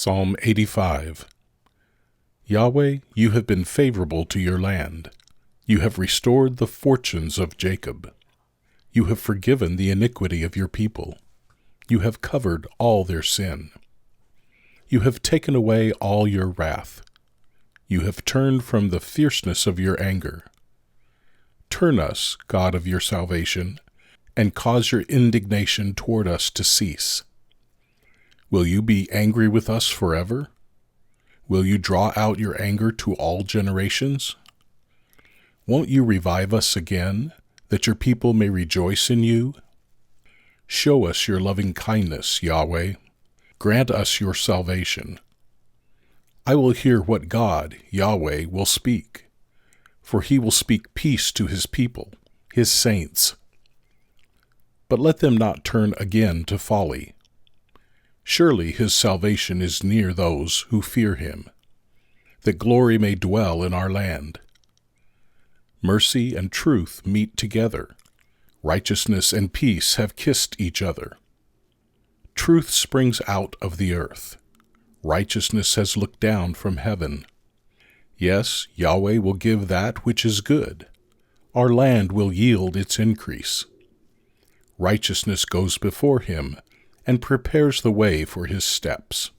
Psalm 85. Yahweh, you have been favorable to your land. You have restored the fortunes of Jacob. You have forgiven the iniquity of your people. You have covered all their sin. You have taken away all your wrath. You have turned from the fierceness of your anger. Turn us, God of your salvation, and cause your indignation toward us to cease. Will you be angry with us forever? Will you draw out your anger to all generations? Won't you revive us again, that your people may rejoice in you? Show us your loving kindness, Yahweh. Grant us your salvation. I will hear what God, Yahweh, will speak, for he will speak peace to his people, his saints. But let them not turn again to folly. Surely his salvation is near those who fear him, that glory may dwell in our land. Mercy and truth meet together. Righteousness and peace have kissed each other. Truth springs out of the earth. Righteousness has looked down from heaven. Yes, Yahweh will give that which is good. Our land will yield its increase. Righteousness goes before him and prepares the way for his steps.